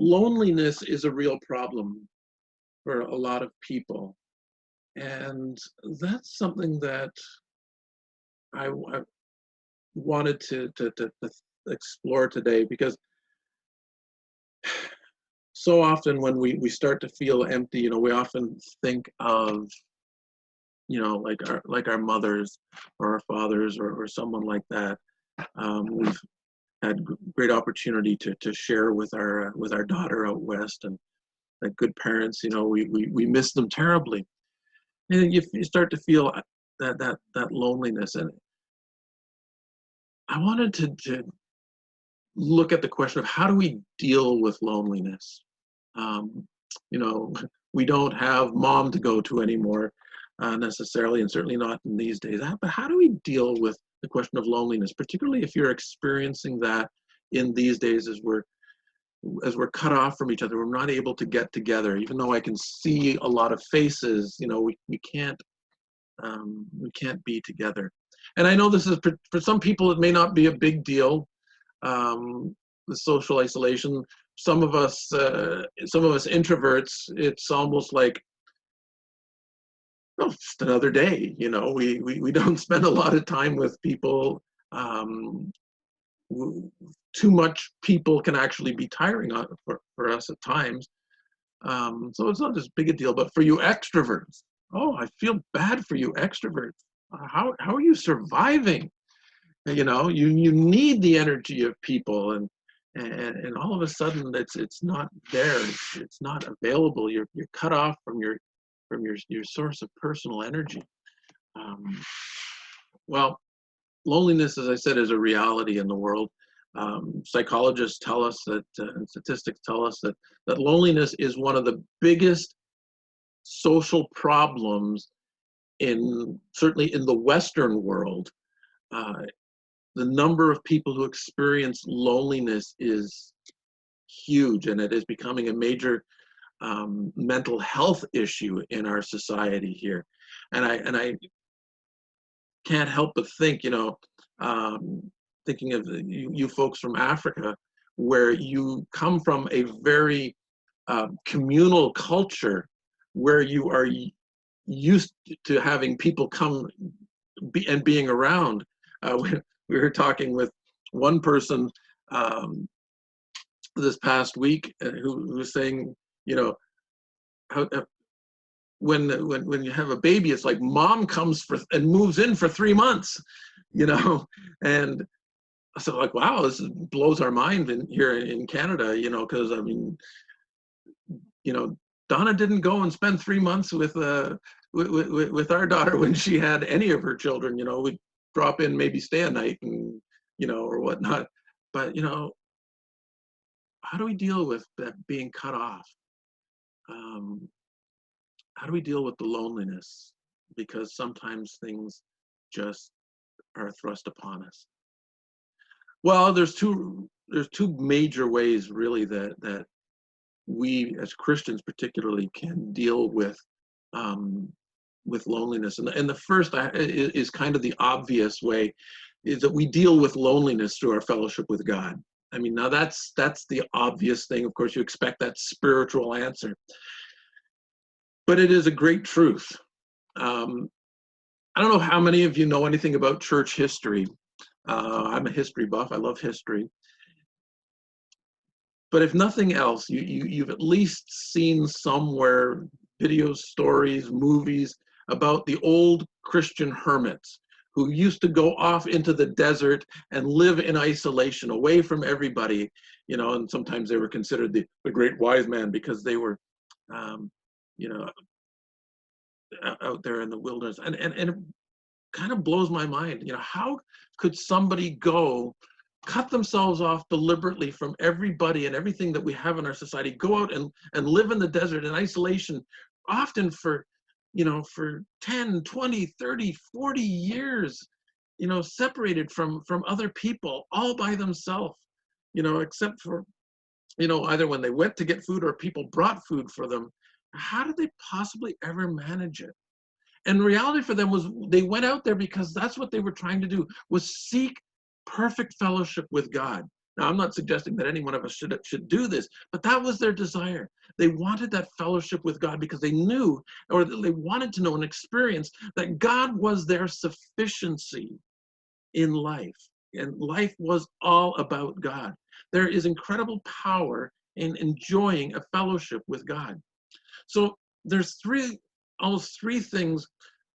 Loneliness is a real problem for a lot of people. And that's something that I wanted to explore today because so often when we start to feel empty, we often think of, like our mothers or our fathers or someone like that. We've had great opportunity to share with our daughter out west, and like good parents, we miss them terribly. And you start to feel that loneliness. And I wanted to look at the question of how do we deal with loneliness. Um, you know, we don't have mom to go to anymore necessarily, and certainly not in these days. But how do we deal with the question of loneliness, particularly if you're experiencing that in these days as we're cut off from each other, we're not able to get together. Even though I can see a lot of faces, we can't be together. And I know this is for some people it may not be a big deal, the social isolation. Some of us introverts, it's almost like, oh, just another day. We don't spend a lot of time with people. Um, Too much people can actually be tiring for us at times. So it's not as big a deal. But for you extroverts, oh, I feel bad for you extroverts. How are you surviving? You need the energy of people, and all of a sudden it's not there. It's not available. You're cut off from your source of personal energy. Um, well, loneliness, as I said, is a reality in the world. Psychologists tell us that, and statistics tell us that loneliness is one of the biggest social problems certainly in the Western world. Uh, the number of people who experience loneliness is huge, and it is becoming a major mental health issue in our society here. And I can't help but think, thinking of you folks from Africa, where you come from a very communal culture, where you are used to having people come and being around. We were talking with one person this past week who was saying, how, when you have a baby, it's like mom comes for and moves in for 3 months, and so like, wow, this blows our mind here in Canada, because I mean, Donna didn't go and spend 3 months with our daughter when she had any of her children. We'd drop in, maybe stay a night, and or whatnot. But how do we deal with that being cut off? How do we deal with the loneliness? Because sometimes things just are thrust upon us. Well, there's two major ways really that we as Christians particularly can deal with loneliness. And the first is kind of the obvious way, is that we deal with loneliness through our fellowship with God. I mean, now that's the obvious thing. Of course, you expect that spiritual answer, but it is a great truth. I don't know how many of you know anything about church history. I'm a history buff. I love history. But if nothing else, you've at least seen somewhere videos, stories, movies about the old Christian hermits who used to go off into the desert and live in isolation, away from everybody, and sometimes they were considered the great wise man because they were, you know, out there in the wilderness. And it kind of blows my mind. How could somebody go cut themselves off deliberately from everybody and everything that we have in our society, go out and live in the desert in isolation, often for 10, 20, 30, 40 years, separated from other people, all by themselves, except for, either when they went to get food or people brought food for them. How did they possibly ever manage it? And reality for them was they went out there because that's what they were trying to do, was seek perfect fellowship with God. Now, I'm not suggesting that any one of us should do this, but that was their desire. They wanted that fellowship with God because they knew, or they wanted to know and experience that God was their sufficiency in life. And life was all about God. There is incredible power in enjoying a fellowship with God. So there's almost three things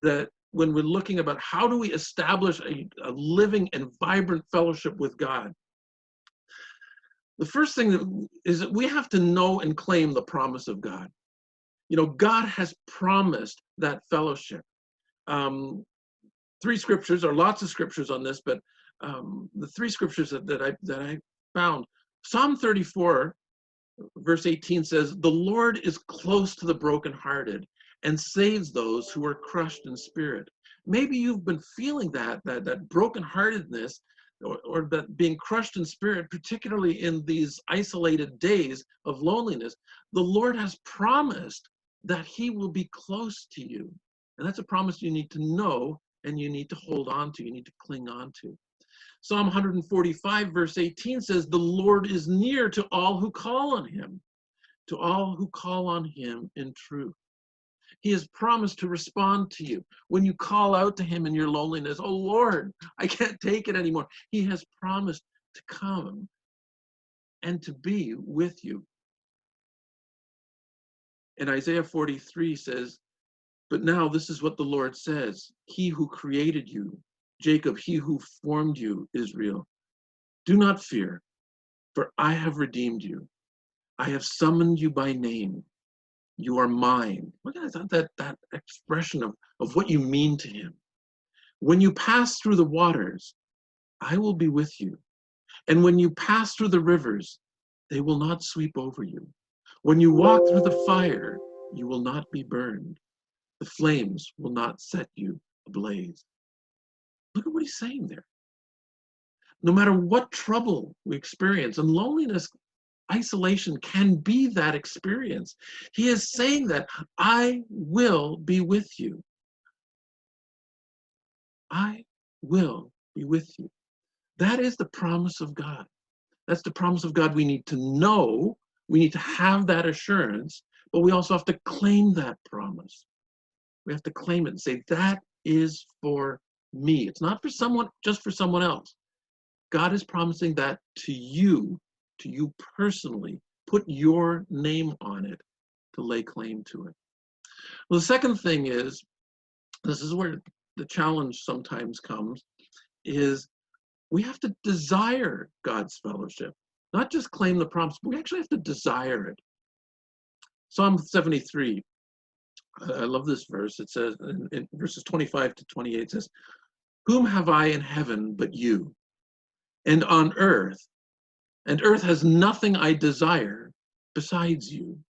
that when we're looking about how do we establish a living and vibrant fellowship with God. The first thing is that we have to know and claim the promise of God. You know, God has promised that fellowship. Three scriptures, or lots of scriptures on this, but the three scriptures that I found. Psalm 34, verse 18 says, "The Lord is close to the brokenhearted and saves those who are crushed in spirit." Maybe you've been feeling that brokenheartedness, or that being crushed in spirit, particularly in these isolated days of loneliness. The Lord has promised that he will be close to you. And that's a promise you need to know and you need to hold on to, you need to cling on to. Psalm 145, verse 18 says, "The Lord is near to all who call on him, to all who call on him in truth." He has promised to respond to you. When you call out to him in your loneliness, "Oh Lord, I can't take it anymore," he has promised to come and to be with you. And Isaiah 43 says, "But now this is what the Lord says, he who created you, Jacob, he who formed you, Israel, do not fear, for I have redeemed you. I have summoned you by name. You are mine." Look at that expression of what you mean to him. "When you pass through the waters, I will be with you. And when you pass through the rivers, they will not sweep over you. When you walk through the fire, you will not be burned. The flames will not set you ablaze." Look at what he's saying there. No matter what trouble we experience, and loneliness, isolation can be that experience, he is saying that I will be with you. I will be with you. That is the promise of God. That's the promise of God we need to know. We need to have that assurance, but we also have to claim that promise. We have to claim it and say, that is for me. It's not for someone, just for someone else. God is promising that to you personally. Put your name on it to lay claim to it. Well, the second thing is, this is where the challenge sometimes comes, is we have to desire God's fellowship. Not just claim the promise, but we actually have to desire it. Psalm 73, I love this verse. It says, in verses 25 to 28, it says, "Whom have I in heaven but you? And on earth, and earth has nothing I desire besides you.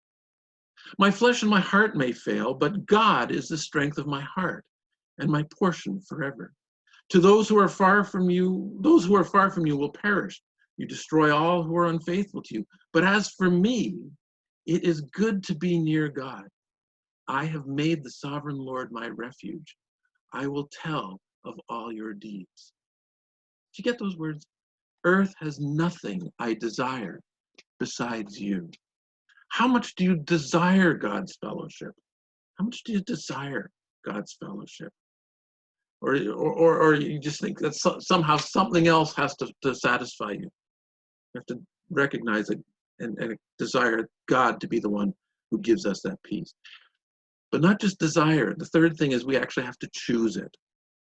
My flesh and my heart may fail, but God is the strength of my heart and my portion forever. To those who are far from you, those who are far from you will perish. You destroy all who are unfaithful to you. But as for me, it is good to be near God. I have made the sovereign Lord my refuge. I will tell of all your deeds." Did you get those words? Earth has nothing I desire besides you. How much do you desire God's fellowship? How much do you desire God's fellowship? Or you just think that somehow something else has to satisfy you. You have to recognize it and desire God to be the one who gives us that peace. But not just desire it. The third thing is we actually have to choose it.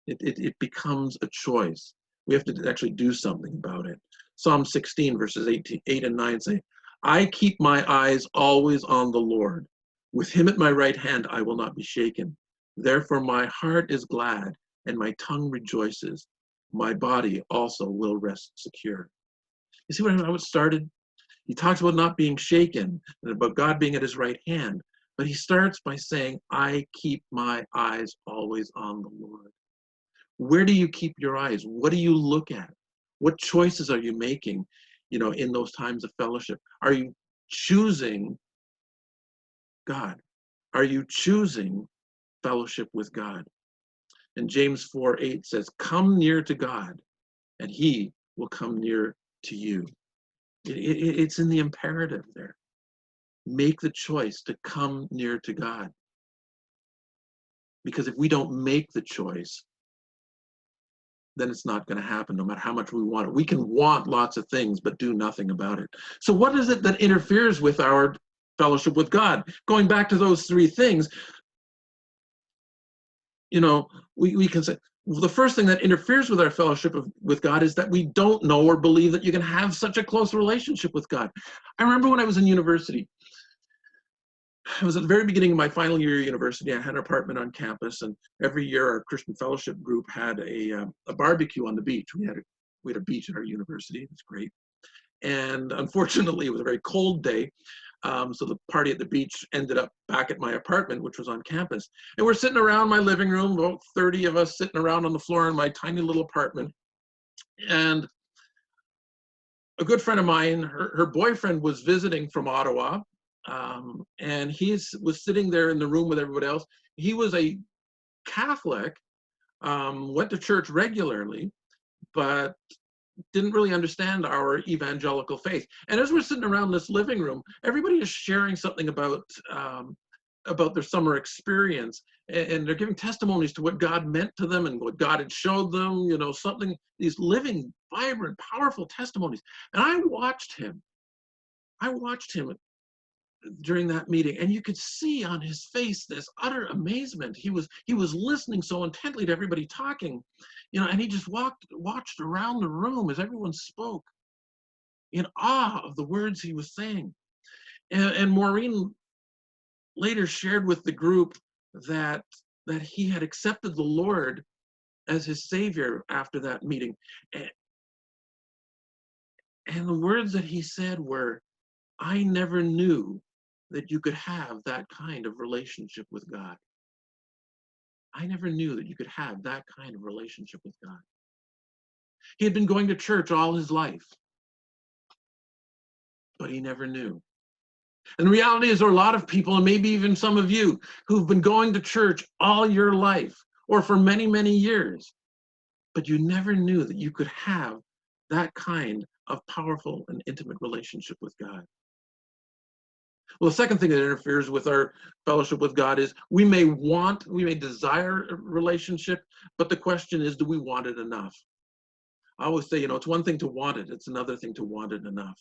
It becomes a choice. We have to actually do something about it. Psalm 16, verses 8 and 9 say, "I keep my eyes always on the Lord. With him at my right hand, I will not be shaken. Therefore my heart is glad and my tongue rejoices. My body also will rest secure." You see how it started? He talks about not being shaken and about God being at his right hand. But he starts by saying, "I keep my eyes always on the Lord." Where do you keep your eyes? What do you look at? What choices are you making, in those times of fellowship? Are you choosing God? Are you choosing fellowship with God? And James 4:8 says, "Come near to God, and he will come near to you." It's in the imperative there. Make the choice to come near to God. Because if we don't make the choice, then it's not going to happen no matter how much we want it. We can want lots of things, but do nothing about it. So what is it that interferes with our fellowship with God? Going back to those three things, we can say, well, the first thing that interferes with our fellowship with God is that we don't know or believe that you can have such a close relationship with God. I remember when I was in university, I was at the very beginning of my final year of university. I had an apartment on campus, and every year our Christian fellowship group had a barbecue on the beach. We had a beach at our university. It was great. And unfortunately, it was a very cold day. So the party at the beach ended up back at my apartment, which was on campus. And we're sitting around my living room, about 30 of us sitting around on the floor in my tiny little apartment. And a good friend of mine, her boyfriend was visiting from Ottawa. And he was sitting there in the room with everybody else. He was a Catholic, went to church regularly, but didn't really understand our evangelical faith. And as we're sitting around this living room, everybody is sharing something about their summer experience, and they're giving testimonies to what God meant to them and what God had showed them, something, these living, vibrant, powerful testimonies. And I watched him during that meeting, and you could see on his face this utter amazement. He was listening so intently to everybody talking, and he just watched around the room as everyone spoke in awe of the words he was saying. And Maureen later shared with the group that he had accepted the Lord as his Savior after that meeting. And the words that he said were, "I never knew that you could have that kind of relationship with God. I never knew that you could have that kind of relationship with God." He had been going to church all his life, but he never knew. And the reality is, there are a lot of people, and maybe even some of you, who've been going to church all your life or for many, many years, but you never knew that you could have that kind of powerful and intimate relationship with God. Well, the second thing that interferes with our fellowship with God is we may desire a relationship, but the question is, do we want it enough? I always say, it's one thing to want it, it's another thing to want it enough.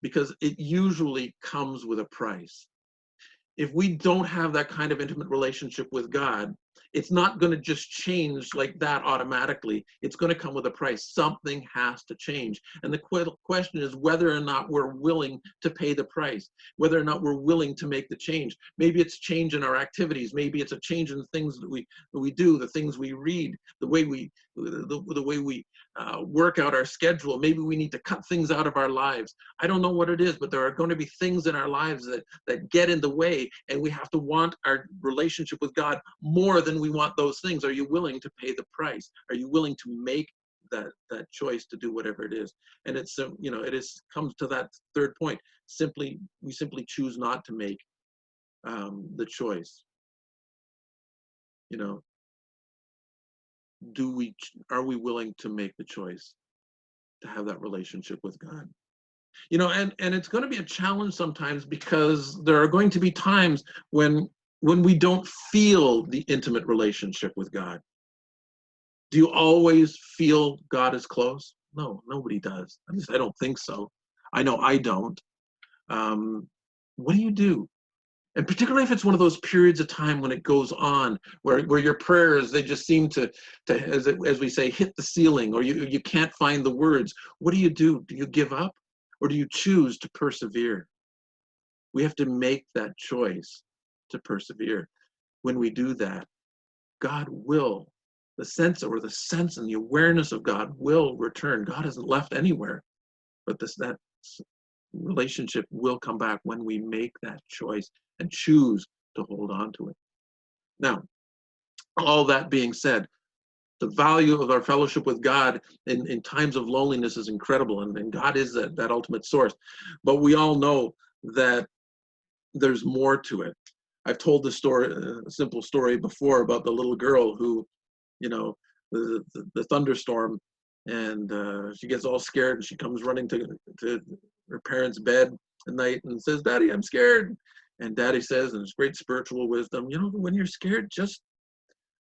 Because it usually comes with a price. If we don't have that kind of intimate relationship with God, it's not going to just change like that automatically. It's going to come with a price. Something has to change. And the question is whether or not we're willing to pay the price, whether or not we're willing to make the change. Maybe it's change in our activities. Maybe it's a change in the things that we do, the things we read, the way we work out our schedule. Maybe we need to cut things out of our lives. I don't know what it is, but there are going to be things in our lives that get in the way, and we have to want our relationship with God more than we want those things. Are you willing to pay the price? Are you willing to make that choice to do whatever it is? And it's comes to that third point. We simply choose not to make the choice. Are we willing to make the choice to have that relationship with God? And it's going to be a challenge sometimes, because there are going to be times when we don't feel the intimate relationship with God. Do you always feel God is close? No, nobody does. At least I don't think so. I know I don't. What do you do? And particularly if it's one of those periods of time when it goes on, where your prayers, they just seem to as we say, hit the ceiling, or you can't find the words. What do? Do you give up? Or do you choose to persevere? We have to make that choice to persevere. When we do that, God will, the sense and the awareness of God will return. God isn't left anywhere, but that relationship will come back when we make that choice and choose to hold on to it. Now, all that being said, the value of our fellowship with God in times of loneliness is incredible, and God is that ultimate source. But we all know that there's more to it. I've told this story, a simple story before, about the little girl who, the thunderstorm And she gets all scared, and she comes running to her parents' bed at night and says, "Daddy, I'm scared." And Daddy says, and it's great spiritual wisdom, when you're scared,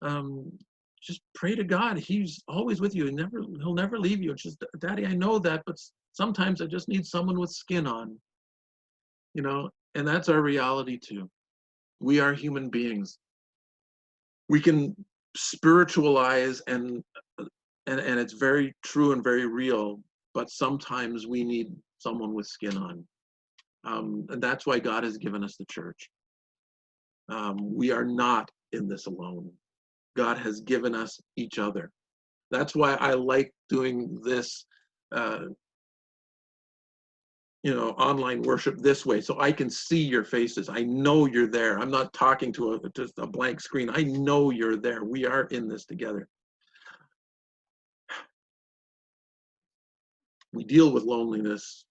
um, just pray to God. He's always with you. He'll never leave you. It's just, "Daddy, I know that, but sometimes I just need someone with skin on." And that's our reality too. We are human beings. We can spiritualize and it's very true and very real, but sometimes we need someone with skin on. And that's why God has given us the church. We are not in this alone. God has given us each other. That's why I like doing this, online worship this way, so I can see your faces. I know you're there. I'm not talking to just a blank screen. I know you're there. We are in this together. We deal with loneliness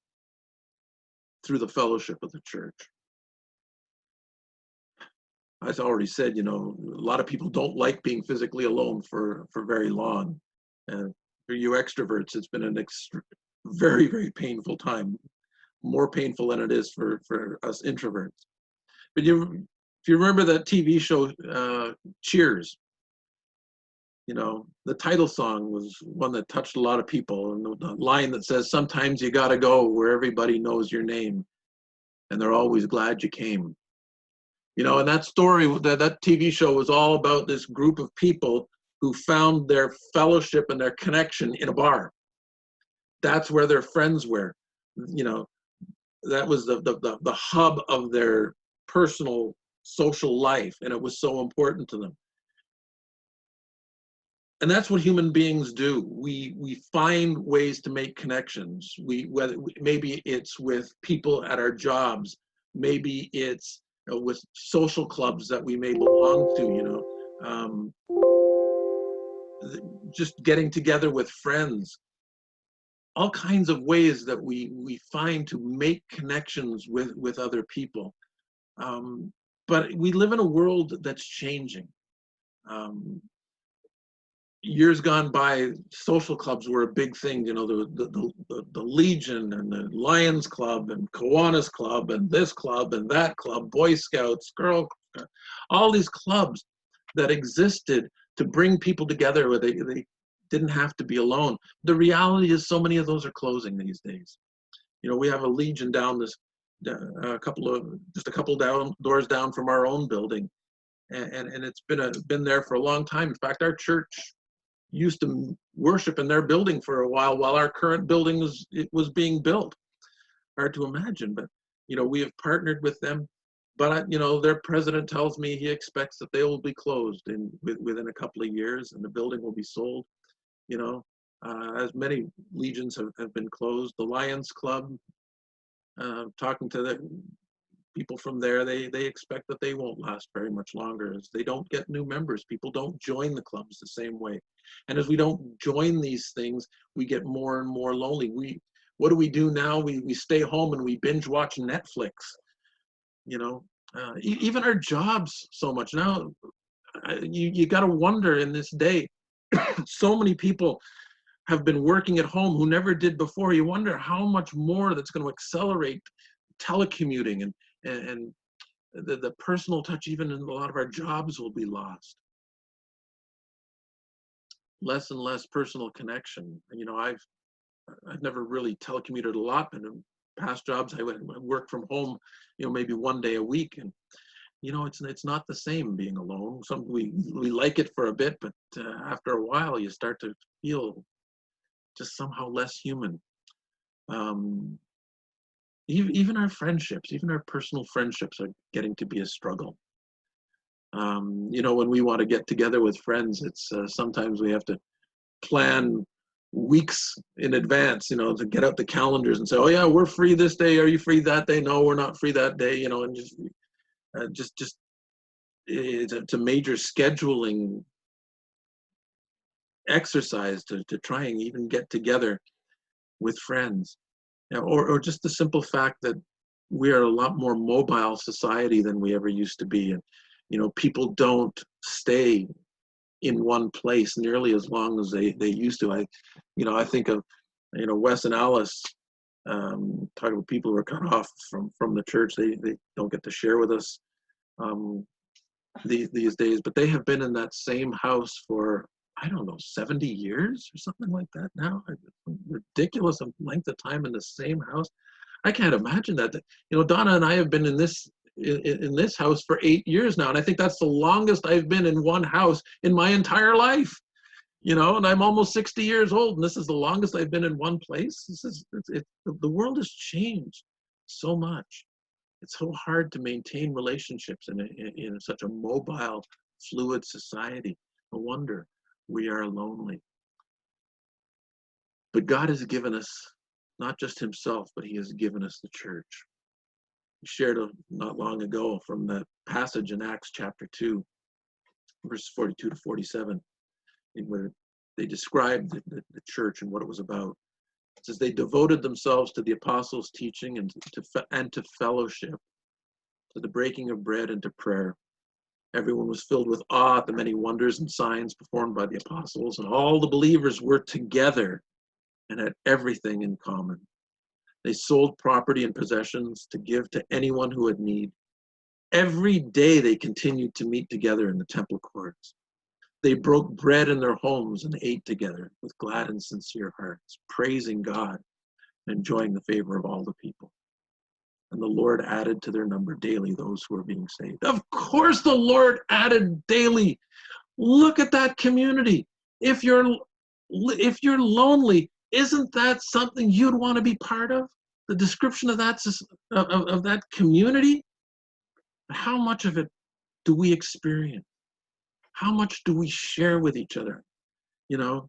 through the fellowship of the church. As I already said, a lot of people don't like being physically alone for very long. And for you extroverts, it's been an very, very painful time, more painful than it is for us introverts. But if you remember that TV show, Cheers, the title song was one that touched a lot of people. And the line that says, "Sometimes you gotta go where everybody knows your name, and they're always glad you came." And that story, that TV show was all about this group of people who found their fellowship and their connection in a bar. That's where their friends were. That was the hub of their personal social life, and it was so important to them. And that's what human beings do. We find ways to make connections. Maybe it's with people at our jobs, maybe it's with social clubs that we may belong to. Just getting together with friends. All kinds of ways that we find to make connections with other people. But we live in a world that's changing. Years gone by, social clubs were a big thing. The Legion and the Lions Club and Kiwanis Club and this club and that club, Boy Scouts, Girl, all these clubs that existed to bring people together where they didn't have to be alone. The reality is so many of those are closing these days. We have a Legion down a couple doors down from our own building, and it's been there for a long time. In fact, our church used to worship in their building for a while our current building was being built. Hard to imagine, but we have partnered with them. But their president tells me he expects that they will be closed within a couple of years, and the building will be sold. As many Legions have been closed. The Lions Club, talking to the people from there, they expect that they won't last very much longer, as they don't get new members. People don't join the clubs the same way. And as we don't join these things, we get more and more lonely. What do we do now? We stay home and we binge watch Netflix. Even our jobs so much now. You got to wonder in this day, so many people have been working at home who never did before. You wonder how much more that's going to accelerate telecommuting, and the personal touch, even in a lot of our jobs, will be lost. Less and less personal connection. I've never really telecommuted a lot, but in past jobs I work from home, maybe one day a week, and it's not the same being alone. We like it for a bit, but after a while you start to feel just somehow less human. Even our friendships, even our personal friendships, are getting to be a struggle. When we want to get together with friends, it's sometimes we have to plan weeks in advance, to get out the calendars and say, "Oh yeah, we're free this day. Are you free that day?" "No, we're not free that day." And just it's a major scheduling exercise to try and even get together with friends. Or just the simple fact that we are a lot more mobile society than we ever used to be. And people don't stay in one place nearly as long as they used to. I think of, Wes and Alice, talking about people who are cut off from the church. They don't get to share with us these days, but they have been in that same house for, I don't know, 70 years or something like that now. Ridiculous length of time in the same house. I can't imagine that. Donna and I have been in this house for 8 years now, and I think that's the longest I've been in one house in my entire life. And I'm almost 60 years old, and this is the longest I've been in one place. The world has changed so much. It's so hard to maintain relationships in such a mobile, fluid society. No wonder we are lonely. But God has given us not just himself, but he has given us the church. We shared not long ago from that passage in Acts chapter 2, verses 42 to 47, where they described the church and what it was about. It says, they devoted themselves to the apostles' teaching and to fellowship, to the breaking of bread and to prayer. Everyone was filled with awe at the many wonders and signs performed by the apostles, and all the believers were together and had everything in common. They sold property and possessions to give to anyone who had need. Every day they continued to meet together in the temple courts. They broke bread in their homes and ate together with glad and sincere hearts, praising God and enjoying the favor of all the people. And the Lord added to their number daily those who were being saved. Of course, the Lord added daily. Look at that community. If you're lonely, isn't that something you'd want to be part of? The description of that community? How much of it do we experience? How much do we share with each other? To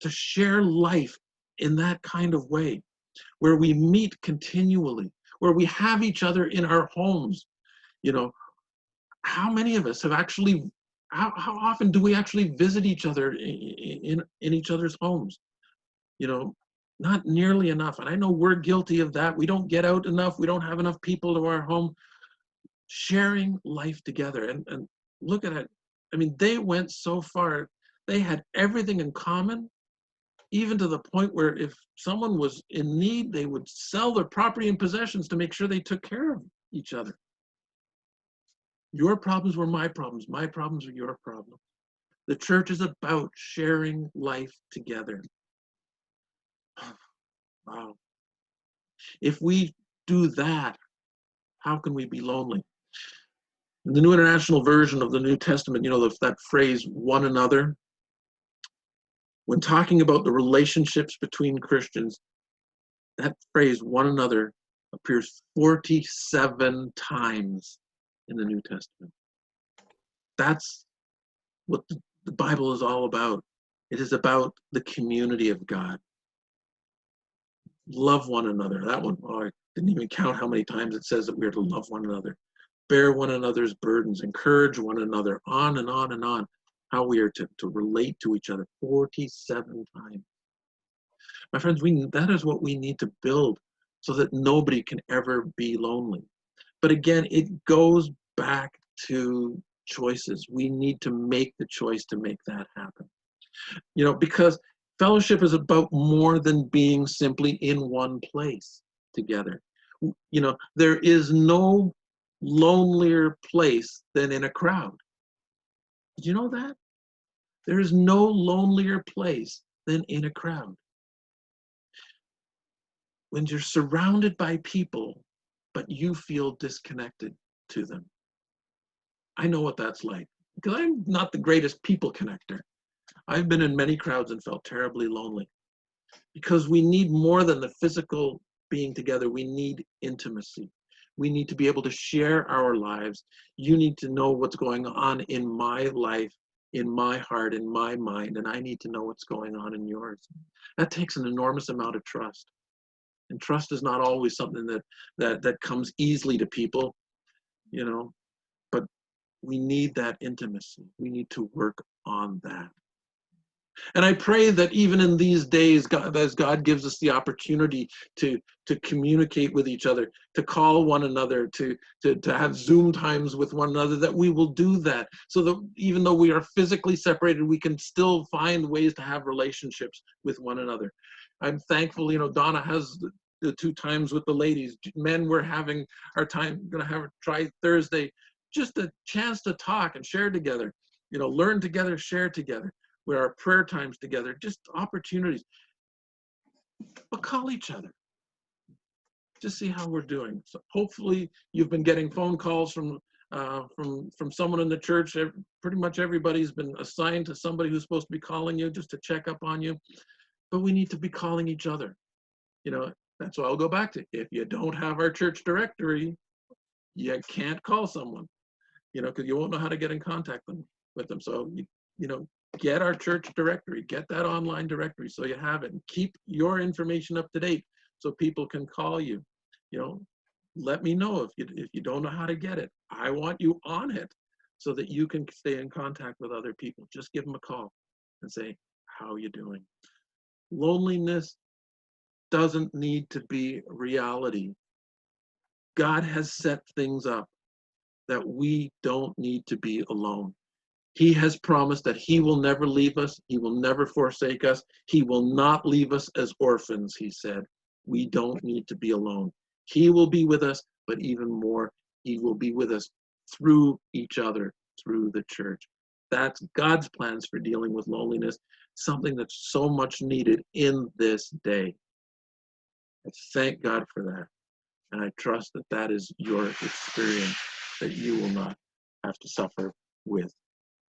share life in that kind of way, where we meet continually, where we have each other in our homes. How many of us have actually, how often do we actually visit each other in each other's homes? Not nearly enough. And I know we're guilty of that. We don't get out enough. We don't have enough people to our home sharing life together. And look at it. I mean, they went so far. They had everything in common, even to the point where if someone was in need, they would sell their property and possessions to make sure they took care of each other. Your problems were my problems. My problems are your problems. The church is about sharing life together. Wow. If we do that, how can we be lonely? In the New International Version of the New Testament, that phrase, one another, when talking about the relationships between Christians, that phrase, one another, appears 47 times in the New Testament. That's what the Bible is all about. It is about the community of God. Love one another. That one, I didn't even count how many times it says that we are to love one another. Bear one another's burdens. Encourage one another. On and on and on. How we are to relate to each other 47 times. My friends, that is what we need to build so that nobody can ever be lonely. But again, it goes back to choices. We need to make the choice to make that happen. Because fellowship is about more than being simply in one place together. There is no lonelier place than in a crowd. Did you know that? There is no lonelier place than in a crowd. When you're surrounded by people, but you feel disconnected to them. I know what that's like, because I'm not the greatest people connector. I've been in many crowds and felt terribly lonely, because we need more than the physical being together. We need intimacy. We need to be able to share our lives. You need to know what's going on in my life, in my heart, in my mind, and I need to know what's going on in yours. That takes an enormous amount of trust. And trust is not always something that comes easily to people, but we need that intimacy. We need to work on that. And I pray that even in these days, God, as God gives us the opportunity to communicate with each other, to call one another, to have Zoom times with one another, that we will do that, so that even though we are physically separated, we can still find ways to have relationships with one another. I'm thankful, Donna has the 2 times with the ladies. Men, we're having our time, going to have a try Thursday, just a chance to talk and share together, learn together, share together. With our prayer times together, just opportunities. But call each other. Just see how we're doing. So hopefully you've been getting phone calls from someone in the church. Pretty much everybody's been assigned to somebody who's supposed to be calling you just to check up on you. But we need to be calling each other. That's why I'll go back to, if you don't have our church directory, you can't call someone, because you won't know how to get in contact with them. So, get our church directory, get that online directory so you have it, and keep your information up to date so people can call you. Let me know if you don't know how to get it. I want you on it so that you can stay in contact with other people. Just give them a call and say, how are you doing? Loneliness doesn't need to be reality. God has set things up that we don't need to be alone. He has promised that he will never leave us. He will never forsake us. He will not leave us as orphans, he said. We don't need to be alone. He will be with us, but even more, he will be with us through each other, through the church. That's God's plans for dealing with loneliness, something that's so much needed in this day. I thank God for that. And I trust that that is your experience, that you will not have to suffer with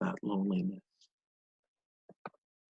that loneliness.